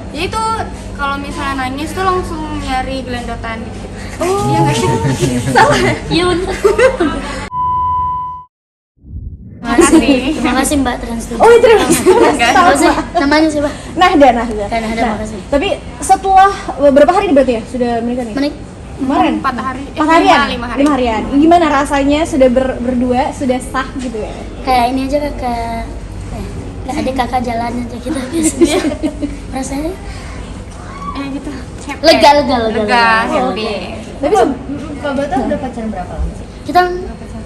Ya itu kalau misalnya nangis tuh langsung nyari gelendotan gitu. Iya nggak sih? Salah. Iya benar. Terima kasih Mbak Trans. Oh itu Apa sih namanya sih Mbak? Nahda. Nahda, makasih. Tapi setelah berapa hari berarti ya sudah menikah nih? Kemarin? 4 hari. 4 harian? 5 hari. 5 harian. Gimana rasanya sudah berdua, sudah sah gitu ya? Kayak ini aja kayak adik kakak jalan aja gitu biasanya. Rasanya Gitu. Happy. lega. Happy. Tapi Kak Bata udah pacaran berapa lama sih? Kita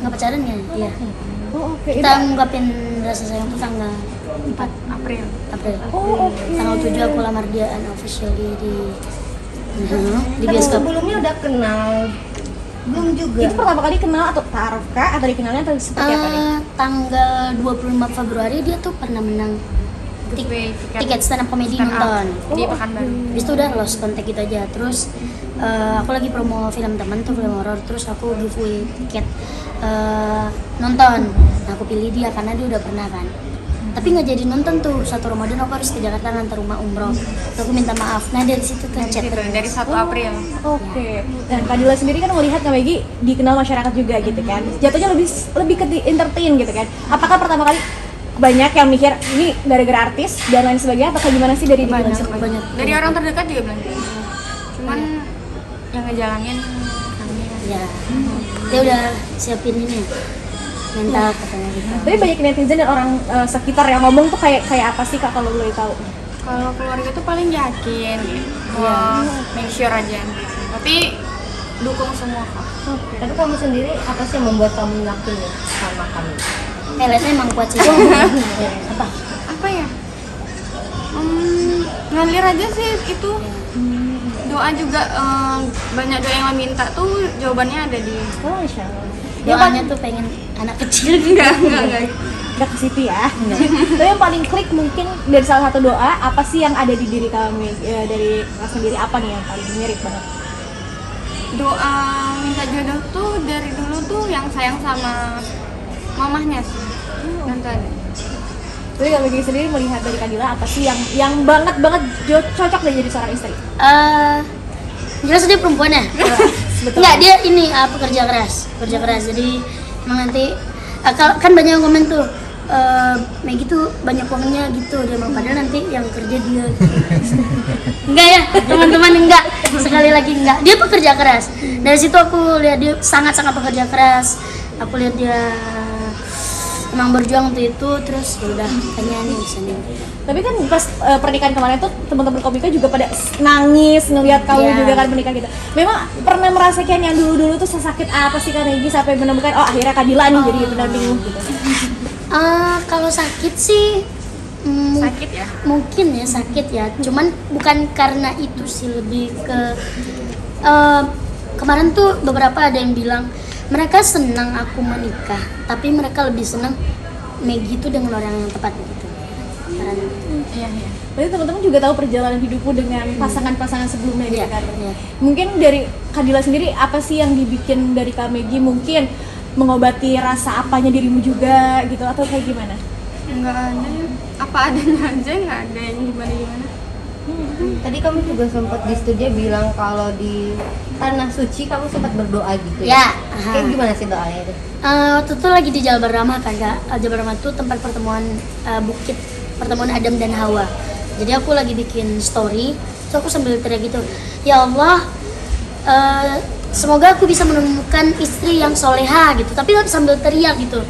nggak pacaran ya? Iya. oh, oke. Kita ngungkapin rasa sayang tuh tanggal 4 April. Oh, oke. Tanggal 7 aku lamar dia unofficially di Tapi bioskop. sebelumnya udah kenal belum juga? Itu pertama kali kenal atau taruh kah atau dikenalnya atau seperti apa nih? Tanggal 25 Februari dia tuh pernah menang tiket stand up comedy nonton. Di Pekanbaru. Habis itu udah lost contact gitu aja. Terus aku lagi promo film teman tuh, film horor. Terus aku giveaway tiket nonton. Nah, aku pilih dia karena dia udah pernah kan. Tapi nggak jadi nonton tuh. Satu Ramadan aku harus ke Jakarta ngantar rumah umroh. Terus aku minta maaf. Nah dari situ tuh chat terus. Dari 1 April. Oke. Dan Kak Dila sendiri kan melihat Kak Megi dikenal masyarakat juga gitu kan. Jatuhnya lebih ke entertain gitu kan. Apakah pertama kali banyak yang mikir ini gara-gara artis dan lain sebagainya atau gimana sih dari Banyak. Banyak. Dari orang terdekat juga bilang gitu. Cuman yang ngejalanin kami. Ya. Dia udah siapin ini mental katanya gitu. Tapi banyak netizen dan orang sekitar yang ngomong tuh kayak apa sih Kak kalau boleh tahu? Kalau keluarga tuh paling yakin, make sure aja. Tapi dukung semua kok. Tapi kamu sendiri apa sih yang membuat kamu yakin ya sama kami? Talentnya emang kuat sih. Apa? Apa ya? Ngalir aja sih itu. Doa juga banyak doa yang meminta tuh jawabannya ada di. Oh, Insya Allah. Doanya tuh pengen anak kecil gitu. Enggak. Udah ke situ ya. Tapi yang paling klik mungkin dari salah satu doa apa sih yang ada di diri kami dari Kak sendiri apa nih yang paling mirip banget? Doa minta jodoh tuh dari dulu tuh yang sayang sama mamahnya sih. Tante. Jadi Kak Megi sendiri melihat dari Kak Dila apa sih yang banget cocok deh jadi seorang istri? Jelas dia perempuan ya? Betul. Enggak, dia ini pekerja keras. Jadi emang nanti kan banyak yang komen tuh Megi tuh banyak uangnya gitu dia mau, padahal nanti yang kerja dia gitu. Enggak ya teman-teman, enggak, sekali lagi enggak, dia pekerja keras. Dari situ aku lihat dia sangat pekerja keras. Aku lihat dia emang berjuang untuk itu. Terus ya udah tanya nih bisa nih. Tapi kan pas pernikahan kemarin tuh teman-teman komika juga pada nangis ngelihat kamu juga kan menikah gitu. Memang pernah merasakan yang dulu tuh sesakit apa sih Kak Megi sampai menemukan akhirnya Kak Dila nih jadi pendampingmu gitu. Kalau sakit sih Sakit ya? mungkin ya sakit ya, cuman bukan karena itu sih, lebih ke kemarin tuh beberapa ada yang bilang mereka senang aku menikah, tapi mereka lebih senang Megi itu dengan orang yang tepat gitu. Karena Iya. Berarti teman-teman juga tahu perjalanan hidupku dengan pasangan-pasangan sebelumnya gitu kan. iya. Mungkin dari Kak Dila sendiri apa sih yang dibikin dari Kak Megi mungkin mengobati rasa apanya dirimu juga gitu atau kayak gimana? Enggak ada. Apa adanya aja, enggak ada yang gimana. Tadi kamu juga sempat di studio bilang kalau di tanah suci kamu sempat berdoa gitu Ya, Kayak gimana sih doanya itu? waktu itu lagi di Jabal Rahmah kan Kak. Jabal Rahmah itu tempat pertemuan bukit pertemuan Adam dan Hawa. Jadi aku lagi bikin story, so aku sambil teriak gitu, ya Allah, semoga aku bisa menemukan istri yang soleha gitu. Tapi sambil teriak gitu.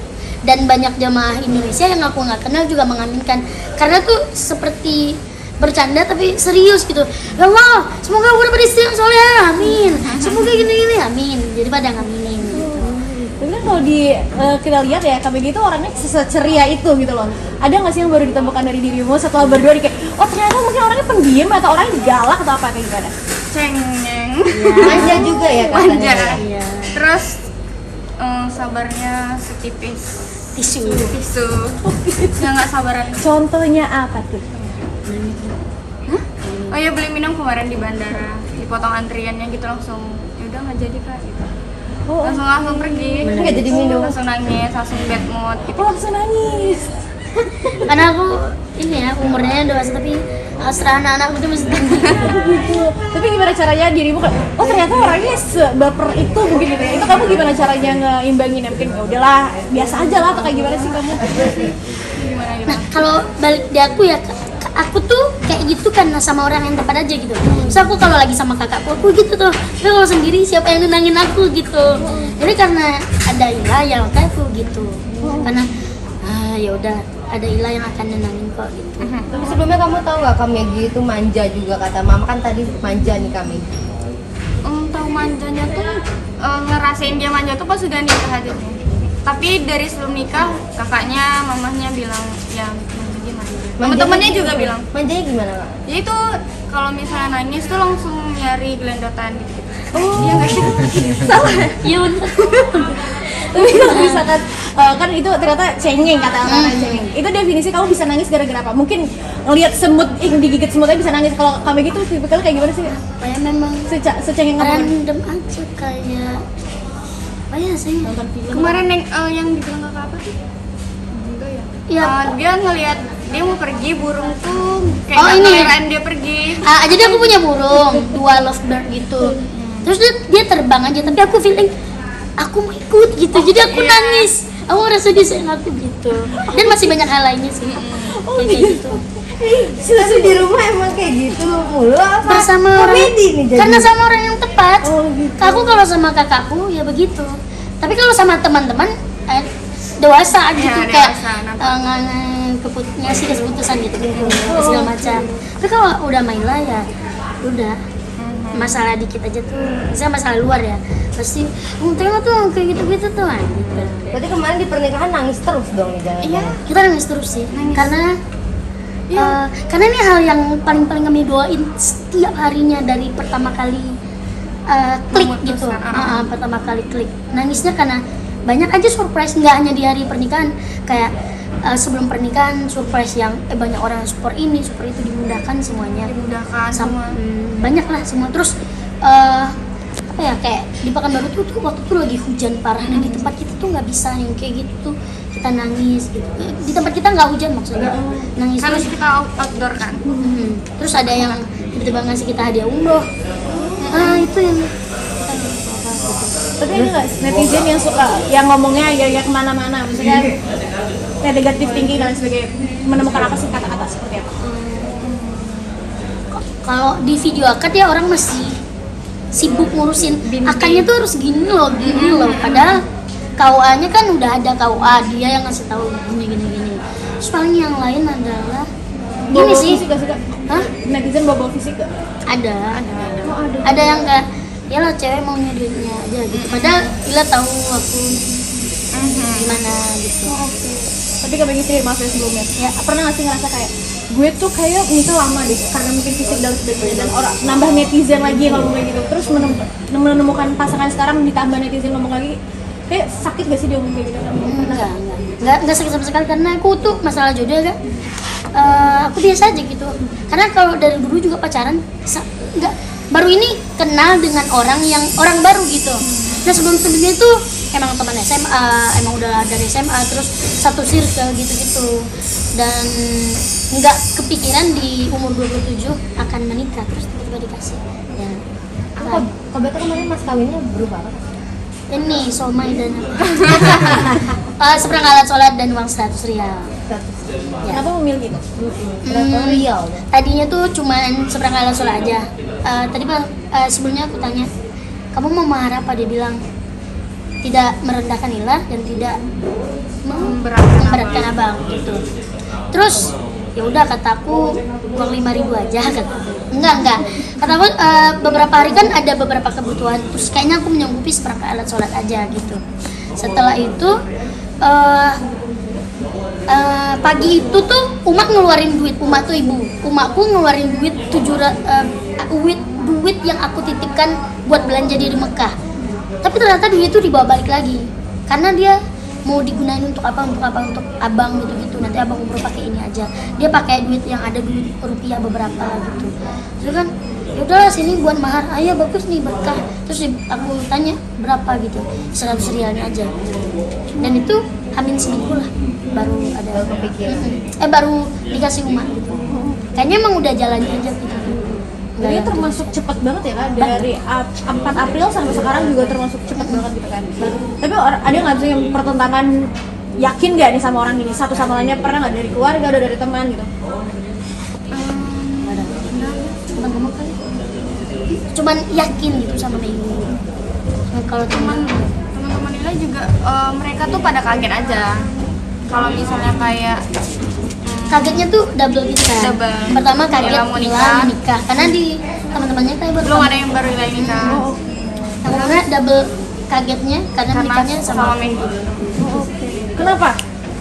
Dan banyak jamaah Indonesia yang aku nggak kenal juga mengaminkan. Karena tuh seperti bercanda tapi serius gitu. Ya Allah, semoga aku dapat istri yang soleha, amin. Semoga gini-gini, amin. Jadi pada ngaminin gitu. Tapi kan kalau kita lihat ya Kak Megi itu orangnya seceria itu gitu loh. Ada nggak sih yang baru ditemukan dari dirimu setelah berdua kayak oh ternyata mungkin orangnya pendiam atau orangnya galak atau apa kayak gimana? Cengeng. Manja juga ya katanya. Manja. Iya. Terus sabarnya setipis Tisu. Yang nggak sabaran. Contohnya apa tuh? Oh ya, beli minum kemarin di bandara, dipotong antriannya gitu langsung. Ya udah nggak jadi Kak gitu. Oh, Langsung pergi. Nggak jadi minum. Langsung nangis, langsung bad mood gitu. langsung nangis. Karena aku ini ya umurnya dewasa tapi hasrat anak-anak itu masih tinggi. Tapi gimana caranya dirimu kan? Oh ternyata orangnya sebaper itu mungkin gitu ya. Itu kamu gimana caranya ngeimbangin? Mungkin ya udahlah biasa aja lah atau kayak gimana sih kamu? Nah kalau balik di aku ya, aku tuh kayak gitu karena sama orang yang tepat aja gitu. Terus aku kalau lagi sama kakakku aku gitu tuh. Tapi kalau sendiri siapa yang nenangin aku gitu. Jadi karena ada Ila ya makanya aku gitu. Karena ya udah ada Ila yang akan nenangin kok gitu. Tapi sebelumnya kamu tahu nggak Kak Maggie itu manja juga, kata Mama kan tadi manja nih kami. Tahu manjanya tuh ngerasain dia manja tuh pas sudah nikah aja tuh. Tapi dari sebelum nikah kakaknya, mamahnya bilang ya dia manja. Teman-temannya juga bilang. Manjanya gimana Kak? Ya itu kalau misalnya nangis tuh langsung nyari gelendotan gitu. Iya nggak sih? Salah. Iya bener. Tapi kalau misalkan kan itu ternyata cengeng kata orang cengeng. Itu definisi kamu bisa nangis gara-gara apa? Mungkin ngelihat semut, digigit semutnya bisa nangis. Kalau kamu gitu tipikalnya kayak gimana sih? Kayak memang Secengeng apa? random aja kayak apa ya saya Nonton film. Kemarin yang dibilang kakak apa sih? Enggak ya? Iya. Dia ngelihat dia mau pergi burung tuh kayak Oh, nggak ini ya? keliran dia pergi. jadi aku punya burung, 2 lovebird gitu. Terus dia terbang aja, tapi aku feeling aku mau ikut gitu. Jadi aku iya. nangis. Aku ngerasa dia sayang aku gitu. Dan masih banyak hal lainnya sih. Kayak gitu. Situasi di rumah emang kayak gitu mulu apa? Bersama orang. Komedi nih jadi. Karena sama orang yang tepat. Oh, gitu. Aku kalau sama kakakku ya begitu. Tapi kalau sama teman-teman dewasa gitu Ya, kayak dewasa, nampak. ngasih keputusan gitu segala macam. Tapi kalau udah Maila ya udah masalah dikit aja tuh, misalnya masalah luar ya pasti tengok tuh kayak gitu-gitu tuh gitu. Berarti kemarin di pernikahan nangis terus dong nih jangan. Iya. Kita nangis terus sih karena ini hal yang paling kami doain setiap harinya dari pertama kali klik gitu. Memutuskan, Pertama kali klik nangisnya karena banyak aja surprise, nggak hanya di hari pernikahan, kayak sebelum pernikahan surprise yang banyak orang support ini support itu, dimudahkan semuanya, Dimudahkan semua. banyak lah semua. Terus apa ya, kayak di Pekanbaru tuh waktu itu lagi hujan parah dan di tempat kita tuh nggak bisa yang kayak gitu tuh kita nangis gitu. Di tempat kita nggak hujan maksudnya, nangis Karena terus. kita outdoor kan. Terus ada yang tiba-tiba ngasih kita hadiah umroh. Itu yang kita Tapi ada nggak netizen yang suka yang ngomongnya ya kemana-mana, misalnya negatif tinggi dan sebagainya, menemukan apa sih kata-kata seperti apa? kalau di video akad ya orang masih sibuk ngurusin akadnya tuh harus gini loh padahal KUA-nya kan udah ada KUA, dia yang ngasih tahu gini. Terus paling yang lain adalah ini sih, Fisik gak sih Kak? hah? Netizen bawa fisik gak? Ada yang kayak ya lah cewek maunya duitnya aja gitu, padahal Ila tahu aku gimana gitu. Tapi Kak Maggie sih maaf ya sebelumnya, ya pernah gak sih ngerasa kayak gue tuh kayak nikah lama deh karena mungkin fisik dan sebagainya, dan orang nambah netizen lagi yang ngomong kayak gitu, terus menemukan pasangan sekarang ditambah netizen ngomong lagi, kayak sakit gak sih dia ngomong kayak gitu? Enggak sakit sama sekali karena aku tuh masalah jodoh kan aku biasa aja gitu, karena kalau dari dulu juga pacaran enggak, baru ini kenal dengan orang baru gitu. Nah sebelumnya itu emang teman SMA, emang udah dari SMA, terus satu circle gitu-gitu, dan nggak kepikiran di umur 27 akan menikah, terus tiba-tiba dikasih ya. Kok berarti kemarin mas kawinnya berubah apa? Ini somai dan seperangkat sholat dan uang 100 rial. Kenapa memilih gitu? Berapa rial? Tadinya tuh cuman seperangkat sholat aja. Tadi bang, sebelumnya aku tanya, kamu mau mahar apa? Dia bilang tidak merendahkan Ila dan tidak memberatkan abang gitu. Terus ya udah kataku uang 5.000 aja kata. Enggak. Kataku beberapa hari kan ada beberapa kebutuhan. Terus kayaknya aku menyanggupi seperangkat alat sholat aja gitu. Setelah itu pagi itu tuh Umak ngeluarin duit. Umak tuh ibu. Umakku ngeluarin duit duit yang aku titipkan buat belanja di Mekah. Tapi ternyata duit itu dibawa balik lagi karena dia mau digunain untuk abang gitu. Nanti abang umroh pakai ini aja, dia pakai duit yang ada duit rupiah beberapa gitu. Terus kan yaudahlah sini buat mahar, ayo bagus nih berkah. Terus aku tanya berapa gitu, 100 rialnya aja, dan itu hamin seminggu lah baru ada Kepikiran. baru dikasih Umat gitu. kayaknya emang udah jalannya aja gitu. Jadi termasuk cepat banget ya kan, dari 4 April sampai sekarang juga termasuk cepat banget gitu kan. Tapi ada nggak sih yang pertentangan, yakin nggak nih sama orang ini, satu sama lainnya, pernah nggak dari keluarga atau dari teman gitu? Cuman yakin gitu sama Megi. Kalau Teman-teman Ila juga mereka tuh pada kaget aja. Kalau misalnya kayak kagetnya tuh double gitu kan. Double. Pertama kaget Ila mau Ila nikah. menikah karena di teman-temannya kayak belum ada yang baru Ila nikah. Yang kedua double kagetnya karena menikahnya sama Megi. Kenapa?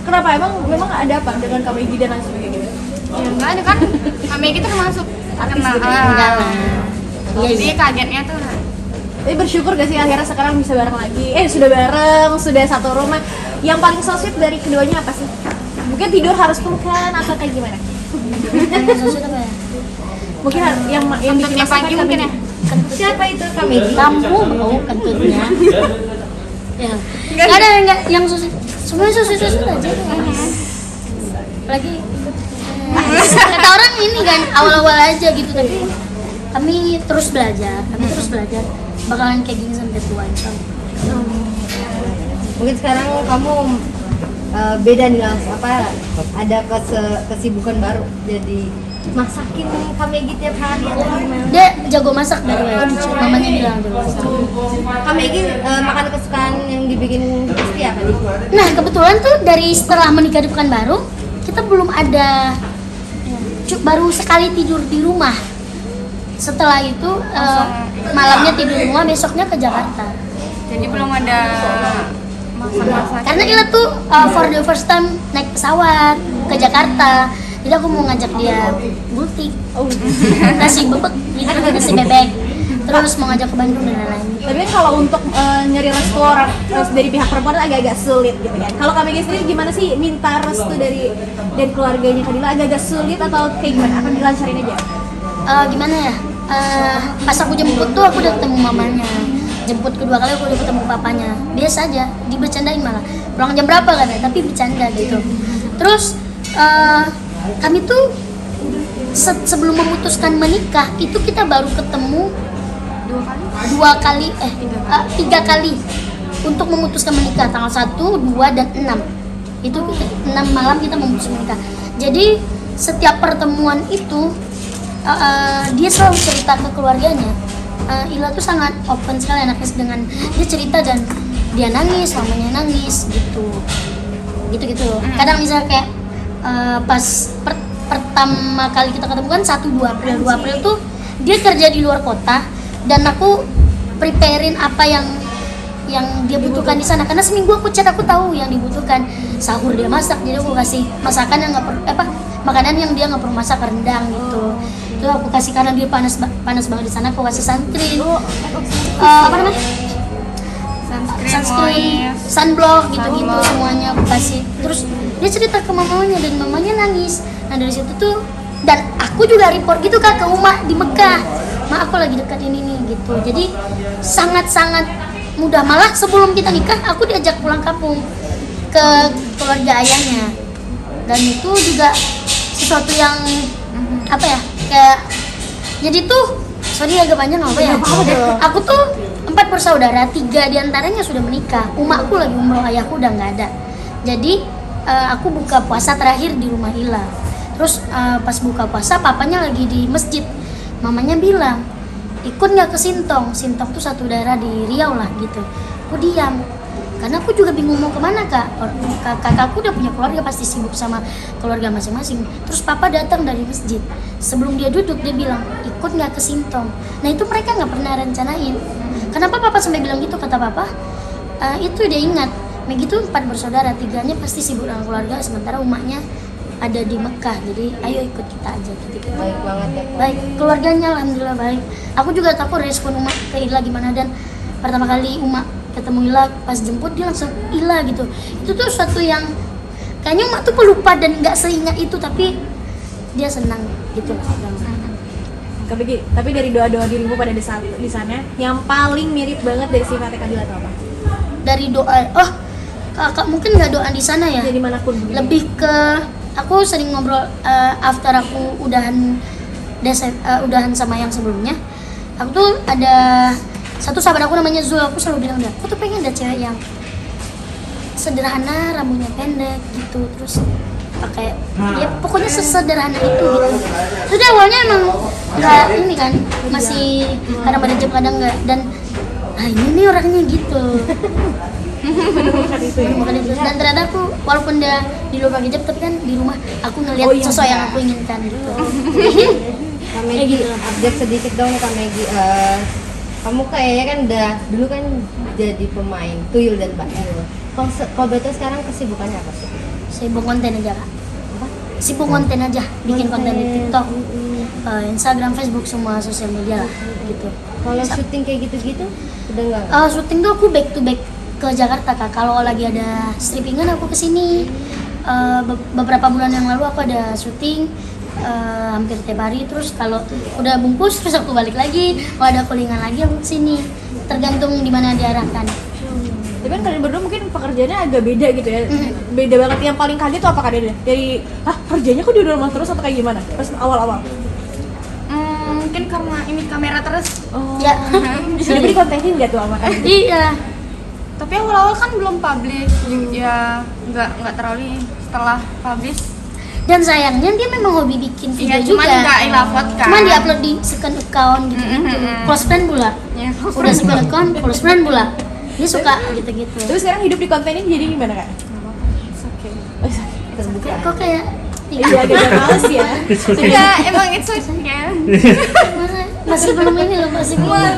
Kenapa? Memang ada apa dengan Kak Megi dan lain sebagainya? Ya enggak ada kan. Kak Megi tuh termasuk terkenal. enggak lah. Iya, Jadi kagetnya tuh Tapi bersyukur gak sih akhirnya sekarang bisa bareng lagi? Sudah bareng, sudah satu rumah. Yang paling so sweet dari keduanya apa sih? Mungkin tidur harus pelukan atau kayak gimana? Yang susah apa ya? Mungkin yang bikin Kentutnya pagi mungkin ya. Siapa itu kami? Kamu mau kentutnya. Ya. Enggak ada yang susah. Semuanya susah aja. Apalagi kata orang ini kan awal-awal aja gitu, tapi kami terus belajar. Bakalan kayak gini sampai tua insya Allah. Mungkin sekarang kamu beda nih langsung apa? Ada kesibukan baru jadi masakin kami gitu tiap hari atau gimana? Dia jago masak dari mamanya bilang jago masak. Kami makan kesukaan yang dibikin Kristi apa nih? Nah kebetulan tuh dari setelah menikah di Pekanbaru kita belum ada, baru sekali tidur di rumah. Setelah itu malamnya tidur di rumah, besoknya ke Jakarta. Jadi belum ada masak-masak. Karena Ila tuh for the first time naik pesawat ke Jakarta. Jadi aku mau ngajak dia butik, nasi bebek, gitu, nasi bebek. Terus mau ngajak ke Bandung dan lain-lain. Tapi kalau untuk nyari restu orang dari pihak perempuan agak-agak sulit gitu kan. Kalau Kak Megi sendiri gimana sih minta restu dari keluarganya Kak Dila, agak-agak sulit atau kayak gimana? Akan dilancarin aja? Gimana ya? Pas aku jemput tuh aku udah ketemu mamanya. Jemput kedua kali aku udah ketemu papanya. Biasa aja, dibercandain malah. Pulang jam berapa kan? Tapi bercanda gitu. Terus kami tuh sebelum memutuskan menikah itu kita baru ketemu tiga kali untuk memutuskan menikah, tanggal 1, 2, dan 6. Itu 6 malam kita memutuskan menikah. Jadi setiap pertemuan itu dia selalu cerita ke keluarganya. Ila tuh sangat open sekali anaknya, dengan dia cerita dan dia nangis, mamanya nangis gitu. Kadang misalnya kayak pas pertama kali kita ketemu kan 2 April tuh dia kerja di luar kota dan aku preparein apa yang dia butuhkan di sana, karena seminggu aku chat, aku tahu yang dibutuhkan. Sahur dia masak, jadi aku kasih masakan yang nggak perlu makanan yang dia nggak perlu masak, rendang gitu. Itu aku kasih karena dia panas banget di sana. Aku kasih sunscreen, sunscreen, sunblock gitu semuanya aku kasih. Terus dia cerita ke mamanya dan mamanya nangis. Nah dari situ tuh, dan aku juga report gitu Kak ke Uma di Mekah. Ma, aku lagi dekat ini nih gitu. Jadi sangat-sangat mudah. Malah sebelum kita nikah aku diajak pulang kampung ke keluarga ayahnya. Dan itu juga sesuatu yang apa ya, kayak jadi tuh agak panjang apa ya. Aku tuh 4 bersaudara, 3 diantaranya sudah menikah. Umaku lagi umroh, ayahku udah nggak ada. Jadi aku buka puasa terakhir di rumah Ila. Terus pas buka puasa papanya lagi di masjid. Mamanya bilang, ikut nggak ke Sintong? Sintong tuh satu daerah di Riau lah gitu. Aku diam, karena aku juga bingung mau kemana Kak. Kakakku udah punya keluarga, pasti sibuk sama keluarga masing-masing. Terus papa datang dari masjid. Sebelum dia duduk dia bilang, ikut nggak ke Sintong? Nah itu mereka nggak pernah rencanain. Kenapa papa sampai bilang gitu? Kata papa, itu dia ingat. Megi tuh 4 bersaudara, 3-nya pasti sibuk dengan keluarga, sementara umaknya ada di Mekah. Jadi ayo ikut kita aja gitu. Baik banget ya. Baik, keluarganya alhamdulillah baik. Aku juga takut respon Uma ke Ila gimana, dan pertama kali Uma ketemu Ila pas jemput dia langsung Ila gitu. Itu tuh suatu yang kayaknya Uma tuh pelupa dan nggak seingat itu, tapi dia senang gitu lah. Tapi dari doa-doa dirimu pada di sana, yang paling mirip banget dari sifatnya Kak Dila itu apa? Dari doa, kakak mungkin nggak doa di sana ya. Jadi manapun begitu. Lebih ke aku sering ngobrol after aku udahan sama yang sebelumnya. Aku tuh ada satu sahabat aku namanya Zul, aku selalu bilang aku tuh pengen ada cewek yang sederhana, rambutnya pendek gitu, terus pakai ya pokoknya sesederhana itu gitu. Sudah awalnya emang nggak ini kan, masih kadang pada jam kadang nggak, dan ini nih orangnya gitu. Bukan itu. Dan ternyata aku walaupun dia di luar pakai hijab, tapi kan di rumah aku ngelihat sosok yang aku inginkan gitu. Kak Megi, update sedikit dong Kak Megi. Kamu kayaknya kan dulu kan jadi pemain Tuyul dan Bail. Kalau betul sekarang kesibukannya apa sih? Sibuk konten aja Kak. Sibuk konten aja, bikin konten di TikTok, Instagram, Facebook, semua sosial media lah gitu. Kalau syuting kayak gitu-gitu udah nggak? Syuting tuh aku back to back ke Jakarta Kak. Kalau lagi ada strippingan aku kesini. Beberapa bulan yang lalu aku ada syuting hampir tiap hari. Terus kalau udah bungkus terus aku balik lagi. Kalau ada callingan lagi aku kesini. Tergantung di mana diarahkan. Tapi kan kalian berdua mungkin pekerjaannya agak beda gitu ya. Beda banget. Yang paling kaget tuh apa kalian? Dari kerjanya kok di rumah terus atau kayak gimana? Pas awal-awal. Mungkin karena ini kamera terus. Ya. Jadi beri kontenin nggak tuh sama kalian? Iya. Tapi awal-awal kan belum publish, ya nggak terlalu setelah publish. Dan sayangnya dia memang hobi bikin video Iya, juga. cuman nggak ilafot kan. Cuman diupload di second account gitu. Close friend pula. Ya, Udah second account, close friend pula. Dia suka gitu-gitu. Tapi sekarang hidup di kontenin jadi gimana Kak? Terbuka. Kok kayak Iya agak males ya. Iya, emang itu ya. masih belum ini loh, masih belum.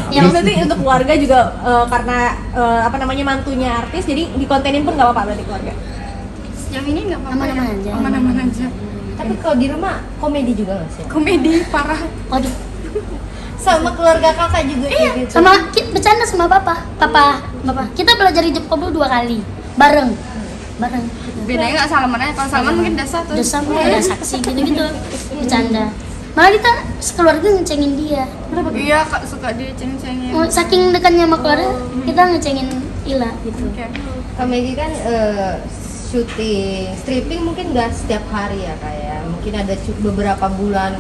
Ya berarti untuk keluarga juga karena mantunya artis, jadi di kontenin pun nggak apa-apa berarti keluarga. Sejauh ini nggak apa-apa. Aman-aman aja. Aman-aman aja. Tapi kalau di rumah komedi juga nggak sih? Komedi parah. Waduh. Sama keluarga kakak juga kayak gitu. Sama bercanda sama papa. Kita belajar hijab kabul 2 kali bareng. Bedanya nggak salaman aja. Kalau salaman mungkin dasar tuh. Udah sama ada saksi gitu-gitu. Bercanda. Malah kita sekeluarga ngecengin dia. Iya, Kak suka diceng-cengin. Saking dekatnya sama keluarga, kita ngecengin Ila gitu. Kayak Kak Megi kan syuting stripping mungkin nggak setiap hari ya kayak mungkin ada beberapa bulan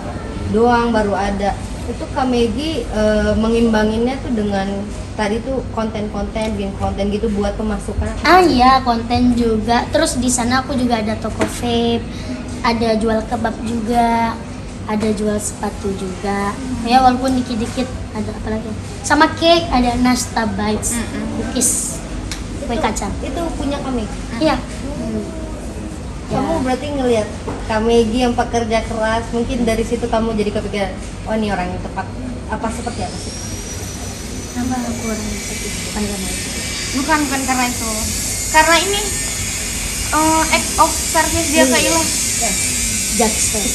doang baru ada. Itu Kak Megi mengimbanginnya tuh dengan tadi tuh konten-konten, bikin konten gitu buat pemasukan. Iya, konten juga. Terus di sana aku juga ada toko vape, ada jual kebab juga, ada jual sepatu juga. Ya walaupun dikit-dikit ada apa lagi? Sama cake ada Nasta Bites, cookies, kue kacang. Itu punya Kak Megi. Iya. Kamu berarti ngelihat Kak Megi yang pekerja keras, mungkin dari situ kamu jadi kepikiran, oh ini orang yang tepat. Apa seperti apa sih? Nama aku orang yang seperti itu, bukan karena itu. bukan karena itu. Karena ini act of service dia ke Ila. Judge saya.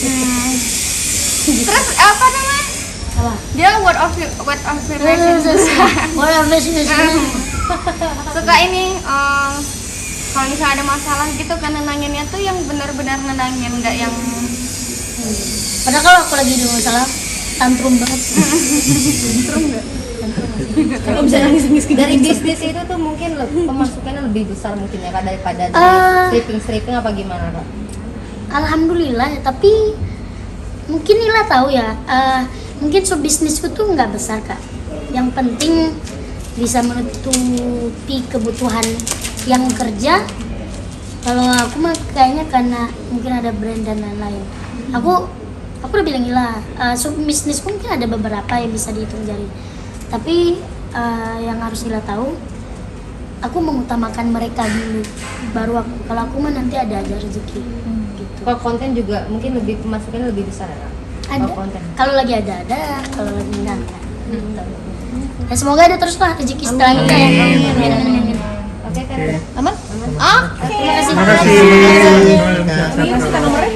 Terus apa namanya? Apa? Dia word of affirmation. Boleh habis ini. Suka ini kalau misalnya ada masalah gitu kan nenanginnya tuh yang benar-benar nenangin, nggak yang Padahal kalau aku lagi di masalah tantrum banget. Kalau bisa nangis-nangis gitu. Dari bisnis itu tuh mungkin pemasukannya lebih besar mungkin ya Kak daripada dari stripping apa gimana Kak? Alhamdulillah ya, tapi mungkin Ila tahu ya, mungkin bisnisku tuh nggak besar Kak. Yang penting bisa menutupi kebutuhan yang kerja. Kalau aku mah kayaknya karena mungkin ada brand dan lain-lain. Aku udah bilang Ila, bisnisku mungkin ada beberapa yang bisa dihitung jari. Tapi yang harus Ila tahu, aku mengutamakan mereka dulu, baru aku. Kalau aku mah nanti ada aja rezeki. Gitu. Kalau konten juga mungkin lebih pemasukannya lebih besar ya Kak? Ada. Kalau konten. Kalau lagi ada, kalau lagi enggak. Gitu. Ya semoga ada terus lah rezeki setelahnya. Amin. Oke kan? Aman? Oke. Terima kasih. Terima kasih. Ini kita nomornya